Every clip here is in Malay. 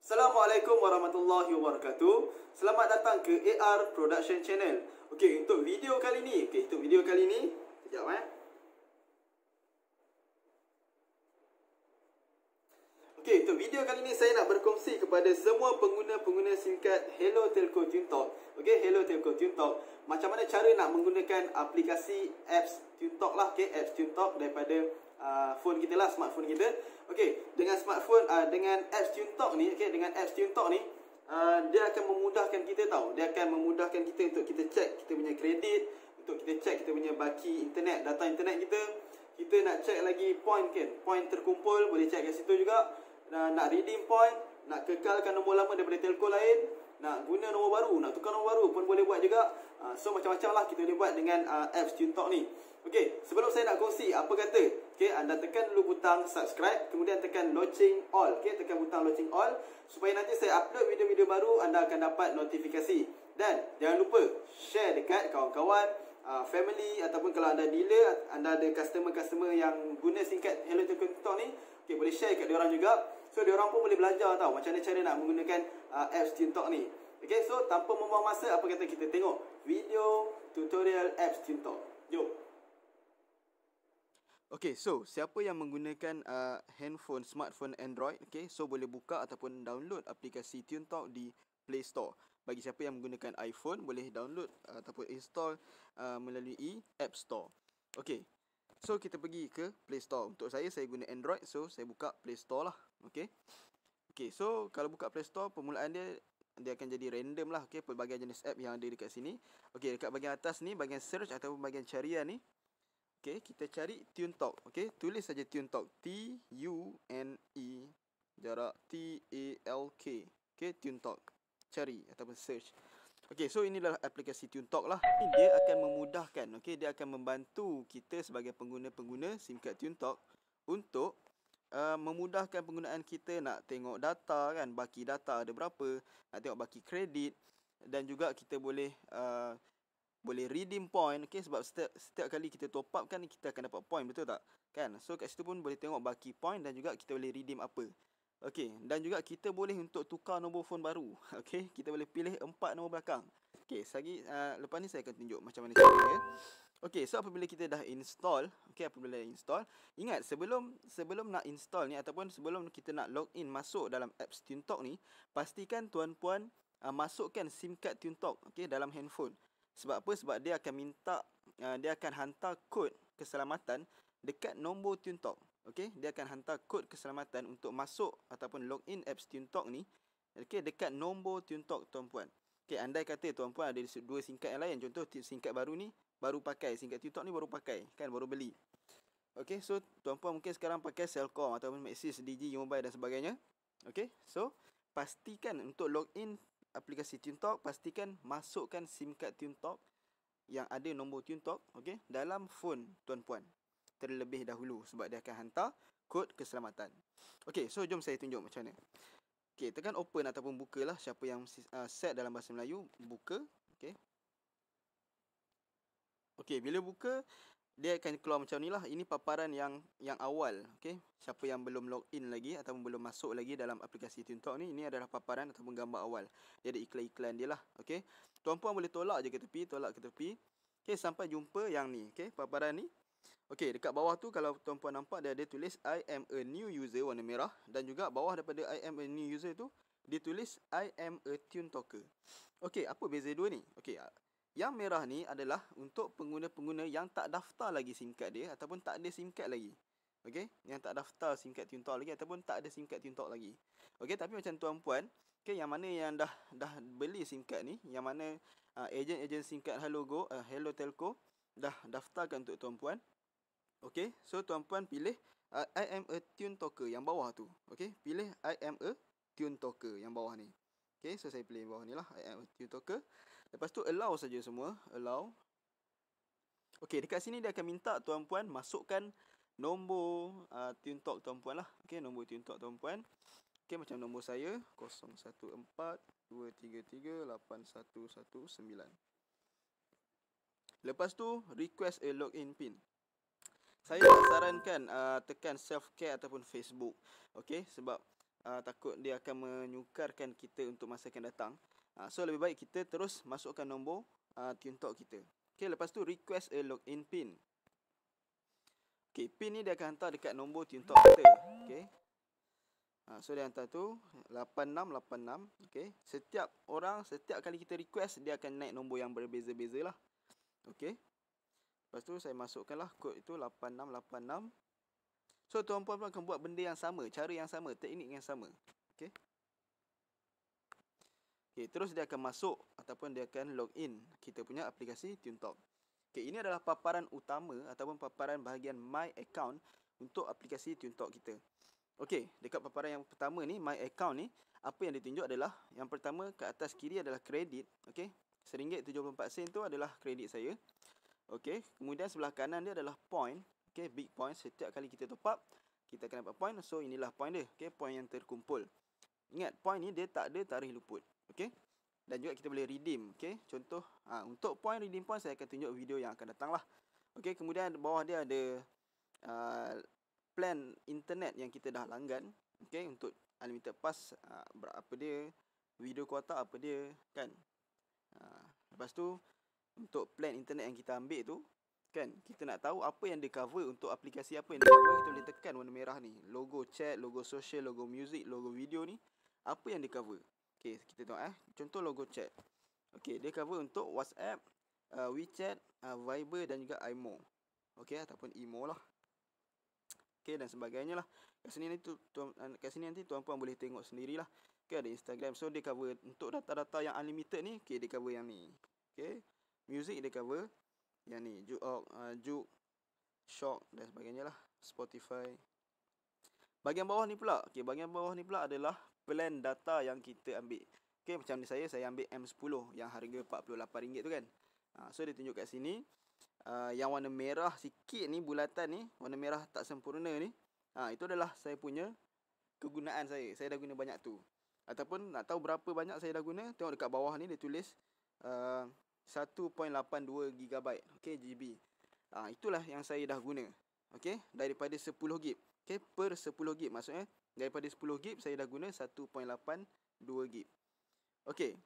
Assalamualaikum warahmatullahi wabarakatuh. Selamat datang ke AR Production Channel. Okey, untuk video kali ni, sekejap Okey, untuk video kali ni saya nak berkongsi kepada semua pengguna-pengguna SIM card Hello Telco TuneTalk. Okey, Hello Telco TuneTalk. Macam mana cara nak menggunakan aplikasi apps TuneTalk lah, okey, apps TuneTalk daripada phone kita lah, smartphone kita. Okey, dengan smartphone dengan apps TuneTalk ni, okey, dengan apps TuneTalk ni dia akan memudahkan kita tahu. Dia akan memudahkan kita untuk kita cek kita punya kredit, untuk kita cek kita punya baki internet, data internet kita. Kita nak cek lagi point kan, point terkumpul boleh cek kat situ juga. Nak redeem point, nak kekalkan nombor lama daripada telco lain, nak guna nombor baru, nak tukar nombor baru pun boleh buat juga. So macam-macam lah kita boleh buat dengan apps TuneTalk ni. Okey, sebelum saya nak kongsi apa kata, okey, anda tekan dulu butang subscribe, kemudian tekan loceng all. Okey, tekan butang loceng all supaya nanti saya upload video-video baru anda akan dapat notifikasi. Dan jangan lupa share dekat kawan-kawan, family, ataupun kalau anda dealer, anda ada customer-customer yang guna SIM card Hello Telco TuneTalk ni, okey, boleh share kat diorang juga. So diorang pun boleh belajar tahu macam mana cara nak menggunakan apps TuneTalk ni. Okey, so tanpa membuang masa, apa kata kita tengok video tutorial apps TuneTalk. Jom. Okey, so siapa yang menggunakan smartphone Android, okey, so boleh buka ataupun download aplikasi TuneTalk di Play Store. Bagi siapa yang menggunakan iPhone, boleh download ataupun install melalui App Store. Okey, so kita pergi ke Play Store. Untuk saya guna Android, so saya buka Play Store lah. Okey, so kalau buka Play Store, permulaan dia akan jadi random lah. Okey, pelbagai jenis app yang ada dekat sini. Okey, dekat bahagian atas ni, bahagian search ataupun bahagian carian ni, okey, kita cari TuneTalk. Okey, tulis saja TuneTalk, T-U-N-E jarak T-A-L-K. Okey, TuneTalk. Cari ataupun search. Okey, so inilah aplikasi TuneTalk lah. Dia akan memudahkan, okey, dia akan membantu kita sebagai pengguna-pengguna SIM card TuneTalk untuk memudahkan penggunaan kita nak tengok data kan, baki data ada berapa, nak tengok baki kredit, dan juga kita boleh redeem point. Okey, sebab setiap kali kita top up kan kita akan dapat point, betul tak? Kan? So kat situ pun boleh tengok baki point dan juga kita boleh redeem apa. Okey, dan juga kita boleh untuk tukar nombor phone baru. Okey, kita boleh pilih 4 nombor belakang. Okey, lepas ni saya akan tunjuk macam mana caranya. Okey, so apabila kita dah install, ingat sebelum nak install ni ataupun sebelum kita nak login masuk dalam apps TuneTalk ni, pastikan tuan-puan masukkan SIM card TuneTalk, okey, dalam handphone. Sebab apa? Sebab dia akan hantar kod keselamatan dekat nombor TuneTalk. Okey, dia akan hantar kod keselamatan untuk masuk ataupun login apps TuneTalk ni, okey, dekat nombor TuneTalk tuan-puan. Okey, andai kata tuan-puan ada dua SIM card yang lain, contoh SIM card baru ni baru pakai, SIM card TuneTalk ni baru pakai, kan, baru beli. Okey, so tuan-puan mungkin sekarang pakai Celcom ataupun Maxis, Digi, Mobile dan sebagainya. Okey, so pastikan untuk login aplikasi TuneTalk, pastikan masukkan SIM card TuneTalk yang ada nombor TuneTalk, okey, dalam phone tuan-puan terlebih dahulu sebab dia akan hantar kod keselamatan. Okey, so jom saya tunjuk macam mana. Okey, tekan open ataupun buka lah. Siapa yang set dalam bahasa Melayu, buka. Okey. Okey, bila buka dia akan keluar macam ni lah. Ini paparan yang awal. Okey, siapa yang belum login lagi ataupun belum masuk lagi dalam aplikasi TuneTalk ni, ini adalah paparan ataupun gambar awal. Dia ada iklan-iklan dia lah. Okey, tuan-puan boleh tolak je ke tepi, Okey, sampai jumpa yang ni. Okey, paparan ni. Okey, dekat bawah tu kalau tuan-puan nampak dia ada tulis I am a new user warna merah, dan juga bawah daripada I am a new user tu dia tulis I am a TuneTalker. Okey, apa beza dua ni? Okey, yang merah ni adalah untuk pengguna-pengguna yang tak daftar lagi SIM card dia ataupun tak ada SIM card lagi. Okey, yang tak daftar SIM card TuneTalk lagi ataupun tak ada SIM card TuneTalk lagi. Okey, tapi macam tuan-puan, okey, yang mana yang dah beli SIM card ni, yang mana ejen SIM card Hello Telco dah daftarkan untuk tuan-puan. Okey, so tuan-puan pilih I am a TuneTalker yang bawah tu. Okey, pilih I am a TuneTalker yang bawah ni. Okey, so saya pilih bawah ni lah, I am a TuneTalker. Lepas tu allow saja semua, allow. Okey, dekat sini dia akan minta tuan-puan masukkan nombor TuneTalk tuan-puan lah. Okey, nombor TuneTalk tuan-puan. Okey, macam nombor saya 0142338119. Lepas tu request a login pin. Saya tak sarankan tekan self care ataupun Facebook. Okey, sebab takut dia akan menyukarkan kita untuk masa akan datang. So lebih baik kita terus masukkan nombor TuneTalk kita. Okay, lepas tu request a login pin. Okay, pin ni dia akan hantar dekat nombor TuneTalk kita. Okay. So dia hantar tu 8686. Okay. Setiap orang, setiap kali kita request, dia akan naik nombor yang berbeza-beza lah. Okay. Lepas tu saya masukkanlah kod itu 8686. So tuan-puan pun akan buat benda yang sama, cara yang sama, teknik yang sama. Okay. Okay, terus dia akan masuk ataupun dia akan login kita punya aplikasi TuneTalk. Okay, ini adalah paparan utama ataupun paparan bahagian My Account untuk aplikasi TuneTalk kita. Okey, dekat paparan yang pertama ni, My Account ni, apa yang ditunjuk adalah, yang pertama kat atas kiri adalah kredit. Okey, RM1.74 tu adalah kredit saya. Okey, kemudian sebelah kanan dia adalah point. Okey, big point. Setiap kali kita top up, kita akan dapat point. So inilah point dia. Okey, point yang terkumpul. Ingat, point ni dia tak ada tarikh luput. Okey, dan juga kita boleh redeem. Okey, contoh untuk point, redeem point saya akan tunjuk video yang akan datang lah. Okey, kemudian bawah dia ada plan internet yang kita dah langgan. Okey, untuk unlimited pass, berapa dia, video kuota apa dia kan. Lepas tu untuk plan internet yang kita ambil tu kan, kita nak tahu apa yang dia cover, untuk aplikasi apa yang dia cover, kita boleh tekan warna merah ni, logo chat, logo social, logo music, logo video ni, apa yang dia cover. Okey, kita tengok contoh logo chat. Okey, dia cover untuk WhatsApp, WeChat, Viber dan juga IMO. Okey, ataupun Imo lah. Okey, dan sebagainya lah. Kat sini nanti tuan-puan boleh tengok sendirilah. Okey, ada Instagram. So dia cover untuk data-data yang unlimited ni. Okey, dia cover yang ni. Okey, music dia cover yang ni, Juke, Shock dan sebagainya lah, Spotify. Bahagian bawah ni pula. Okey, bahagian bawah ni pula adalah plan data yang kita ambil. Okey, macam ni saya ambil M10 yang harga RM48 tu kan. So dia tunjuk kat sini. Yang warna merah sikit ni, bulatan ni, warna merah tak sempurna ni, itu adalah saya punya kegunaan saya. Saya dah guna banyak tu. Ataupun nak tahu berapa banyak saya dah guna, tengok dekat bawah ni dia tulis 1.82 GB. Okey, GB. Itulah yang saya dah guna. Okey, daripada 10 GB. Okey, per 10 GB maksudnya daripada 10 GB saya dah guna 1.82 GB. Okey.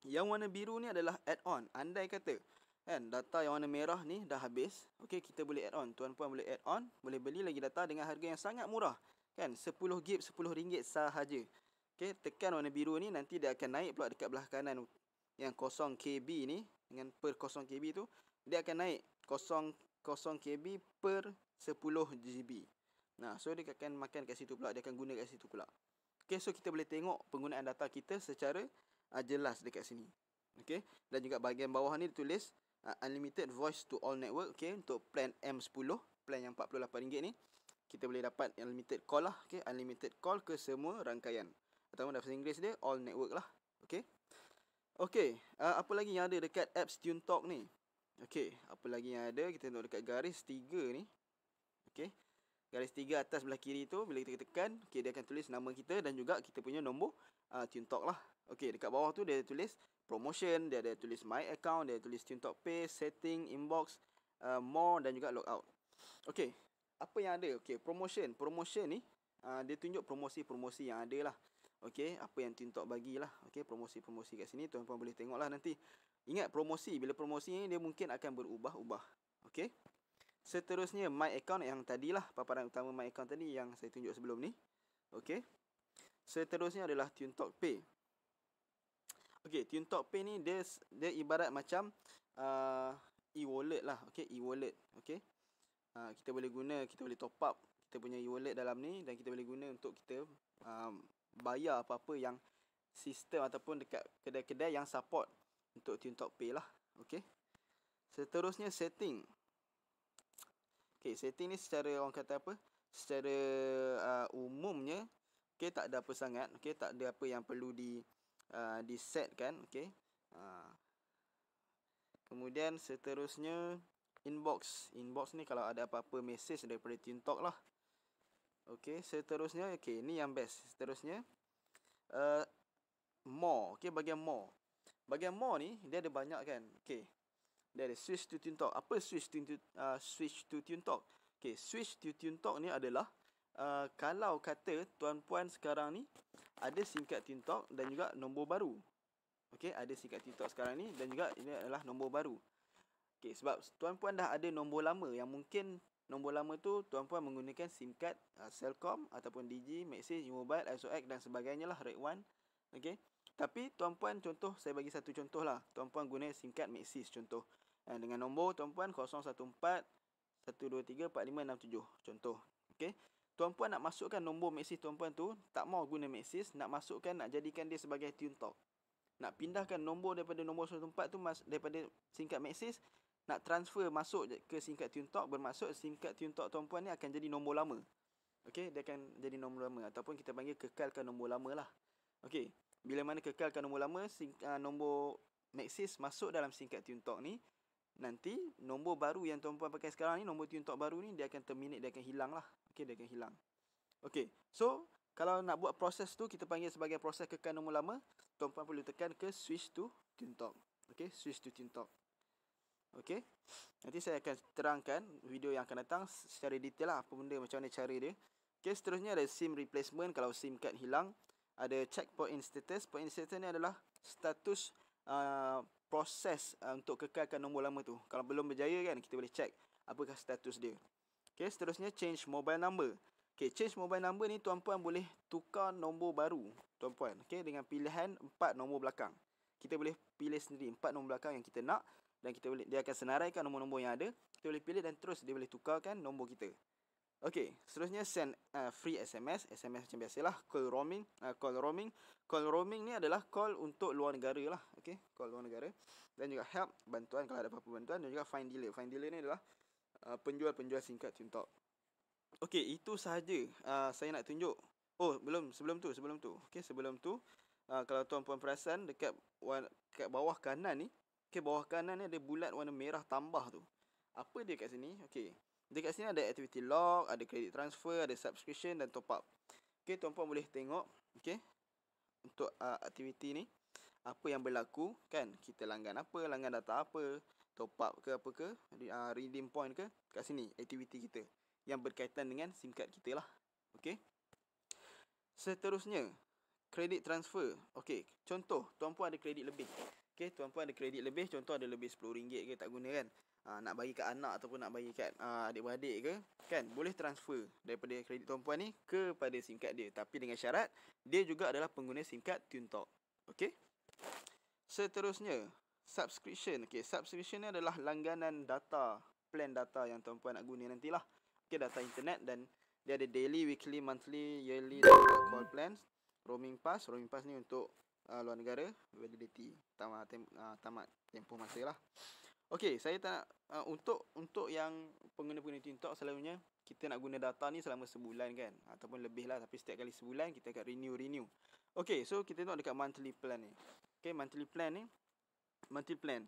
Yang warna biru ni adalah add-on. Andai kata kan data yang warna merah ni dah habis, okey, kita boleh add on. Tuan-puan boleh add on, boleh beli lagi data dengan harga yang sangat murah. Kan, 10 GB RM10 sahaja. Okey, tekan warna biru ni, nanti dia akan naik pula dekat belah kanan yang 0 KB ni, dengan per 0 KB tu, dia akan naik 0 KB per 10 GB. So dia akan makan kat situ pula, dia akan guna kat situ pula. Okey, so kita boleh tengok penggunaan data kita secara jelas dekat sini. Okey, dan juga bahagian bawah ni ditulis unlimited voice to all network. Okey, untuk plan M10, plan yang RM48 ni, kita boleh dapat unlimited call lah. Okey, unlimited call ke semua rangkaian. Atau dalam bahasa Inggeris dia all network lah. Okey. Okey, apa lagi yang ada dekat apps TuneTalk ni? Okey, apa lagi yang ada? Kita tengok dekat garis 3 ni. Okey. Garis 3 atas belah kiri tu, bila kita tekan, okey, dia akan tulis nama kita dan juga kita punya nombor TuneTalk lah. Okey, dekat bawah tu dia tulis promotion, dia ada tulis my account, dia tulis TuneTalk Pay, setting, inbox, more dan juga logout. Okey, apa yang ada? Okey, promotion. Promotion ni dia tunjuk promosi-promosi yang ada lah. Okey, apa yang TuneTalk bagilah. Okey, promosi-promosi kat sini tuan-tuan boleh tengoklah nanti. Ingat promosi, bila promosi ni dia mungkin akan berubah-ubah. Okey. Seterusnya my account yang tadilah, paparan utama my account tadi yang saya tunjuk sebelum ni. Okey. Seterusnya adalah TuneTalk Pay. Okey, TuneTalk Pay ni dia ibarat macam e-wallet lah. Okey, e-wallet. Okey. Kita boleh guna, kita boleh top up kita punya e-wallet dalam ni, dan kita boleh guna untuk kita bayar apa-apa yang sistem ataupun dekat kedai-kedai yang support untuk TuneTalk Pay lah. Okey. Seterusnya setting. Okey, setting ni secara orang kata apa? Secara umumnya, okey, tak ada apa sangat. Okey, tak ada apa yang perlu disetkan. Okey. Kemudian seterusnya inbox. Inbox ni kalau ada apa-apa message daripada TuneTalk lah. Okey, seterusnya, okey, ni yang best. Seterusnya more. Okey, bahagian more. Bahagian more ni dia ada banyak kan. Okey. Dia ada switch to TuneTalk. Apa switch to TuneTalk? Okey, switch to TuneTalk ni adalah kalau kata tuan-puan sekarang ni ada SIM card TuneTalk dan juga nombor baru. Okey, ada SIM card TuneTalk sekarang ni dan juga ini adalah nombor baru. Okey, sebab tuan-puan dah ada nombor lama yang mungkin nombor lama tu tuan-puan menggunakan SIM card Celcom ataupun Digi, Maxis, U-Mobile, XOX dan sebagainya lah, Red One. Okey. Tapi tuan-puan contoh, saya bagi satu contoh lah. Tuan-puan guna SIM card Maxis contoh. Dengan nombor tuan-puan 014 123 4567 contoh. Okey. Tuan-puan nak masukkan nombor Maxis tuan-puan tu, tak mau guna Maxis, nak masukkan, nak jadikan dia sebagai TuneTalk. Nak pindahkan nombor daripada nombor 114 tu daripada SIM card Maxis, nak transfer masuk ke SIM card TuneTalk, bermaksud SIM card TuneTalk tuan-puan ni akan jadi nombor lama. Okey, dia akan jadi nombor lama ataupun kita panggil kekalkan nombor lama lah. Okey, bila mana kekalkan nombor lama, nombor Maxis masuk dalam SIM card TuneTalk ni, nanti nombor baru yang tuan-puan pakai sekarang ni, nombor TuneTalk baru ni, dia akan terminate, dia akan hilang lah. Okey, dia akan hilang. Okey, so kalau nak buat proses tu, kita panggil sebagai proses kekal nombor lama, tuan-puan perlu tekan ke switch to TuneTalk. Okey, switch to TuneTalk. Okey, nanti saya akan terangkan video yang akan datang secara detail lah apa benda, macam mana cara dia. Okey, seterusnya ada SIM replacement. Kalau SIM card hilang, ada check point status. Point status ni adalah status proses untuk kekalkan nombor lama tu. Kalau belum berjaya kan, kita boleh check apakah status dia. Okey, seterusnya change mobile number. Okey, change mobile number ni tuan-puan boleh tukar nombor baru tuan-puan. Okey, dengan pilihan 4 nombor belakang. Kita boleh pilih sendiri 4 nombor belakang yang kita nak, dan kita boleh, dia akan senaraikan nombor-nombor yang ada. Kita boleh pilih dan terus dia boleh tukarkan nombor kita. Okey, seterusnya send free SMS. SMS macam biasalah. Call roaming. Call roaming ni adalah call untuk luar negara lah. Okey, call luar negara. Dan juga help, bantuan kalau ada apa-apa bantuan. Dan juga find dealer. Find dealer ni adalah penjual-penjual SIM card TuneTalk. Okey, itu sahaja saya nak tunjuk. Oh, belum, sebelum tu. Okey, sebelum tu, kalau tuan-puan perasan dekat bawah kanan ni, okey, bawah kanan ni ada bulat warna merah tambah tu. Apa dia kat sini? Okey, dekat sini ada activity log, ada credit transfer, ada subscription dan top up. Okey, tuan-puan boleh tengok, okey, untuk aktiviti ni apa yang berlaku kan. Kita langgan apa, langgan data apa, top up ke apa ke, redeem point ke, kat sini aktiviti kita yang berkaitan dengan SIM card kita lah. Okey. Seterusnya, kredit transfer. Okey, contoh tuan-puan ada kredit lebih. Okey, tuan-puan ada kredit lebih, contoh ada lebih RM10 ke tak guna kan. Nak bagi kat anak ataupun nak bagi kat adik-beradik ke kan, boleh transfer daripada kredit tuan-puan ni kepada SIM card dia, tapi dengan syarat dia juga adalah pengguna SIM card TuneTalk. Okey. Seterusnya, subscription. Okey, subscription ni adalah langganan data, plan data yang tuan-puan nak guna nantilah. Okey, data internet, dan dia ada daily, weekly, monthly, yearly dan juga call plans. Roaming pass ni untuk luar negara, validity tamat tempoh masa lah. Okey, saya tak untuk yang pengguna-pengguna TuneTalk, selalunya kita nak guna data ni selama sebulan kan, ataupun lebih lah, tapi setiap kali sebulan kita akan renew. Okey, so kita tengok dekat monthly plan ni. Okey, monthly plan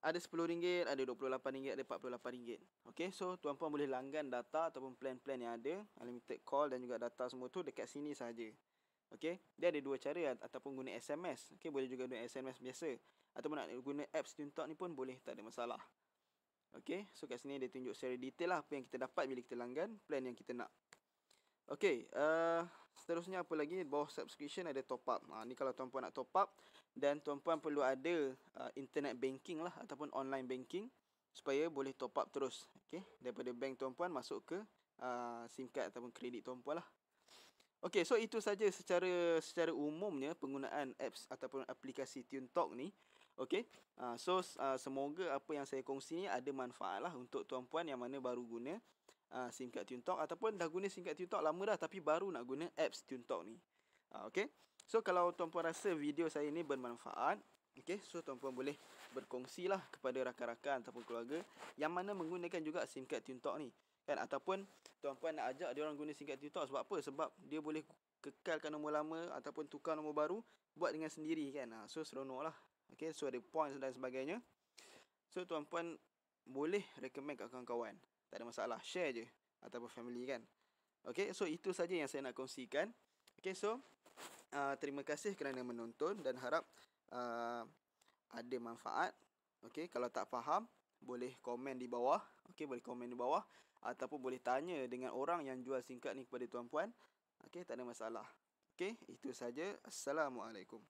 ada RM10, ada RM28, ada RM48. Okey, so tuan-puan boleh langgan data ataupun plan-plan yang ada, unlimited call dan juga data semua tu dekat sini sahaja. Okey, dia ada dua cara, ataupun guna SMS. Okey, boleh juga guna SMS biasa, ataupun nak guna apps TuneTalk ni pun boleh, tak ada masalah. Okey, so kat sini dia tunjuk secara detail lah apa yang kita dapat bila kita langgan plan yang kita nak. Okey, seterusnya apa lagi? Bawah subscription ada top up. Ni kalau tuan-puan nak top up, dan tuan-puan perlu ada internet banking lah ataupun online banking supaya boleh top up terus. Okey, daripada bank tuan-puan masuk ke SIM card ataupun kredit tuan-puan lah. Okey, so itu saja secara umumnya penggunaan apps ataupun aplikasi TuneTalk ni. Okey, so semoga apa yang saya kongsi ni ada manfaat lah untuk tuan-puan yang mana baru guna SIM card TuneTalk, ataupun dah guna SIM card TuneTalk lama dah tapi baru nak guna apps TuneTalk ni. Okey, so kalau tuan-puan rasa video saya ni bermanfaat, okey, so tuan-puan boleh berkongsi lah kepada rakan-rakan ataupun keluarga yang mana menggunakan juga SIM card TuneTalk ni kan, ataupun tuan-puan nak ajak dia orang guna SIM card TuneTalk. Sebab apa? Sebab dia boleh kekalkan nombor lama ataupun tukar nombor baru buat dengan sendiri kan. So seronok lah. Okay, so ada points dan sebagainya. So tuan-puan boleh recommend kat kawan-kawan, tak ada masalah, share je, ataupun family kan. Okay, so itu saja yang saya nak kongsikan. Okay, so terima kasih kerana menonton dan harap ada manfaat. Okay, kalau tak faham boleh komen di bawah. Okay, boleh komen di bawah. ataupun boleh tanya dengan orang yang jual SIM card ni kepada tuan puan. Okey, tak ada masalah. Okey, itu saja. Assalamualaikum.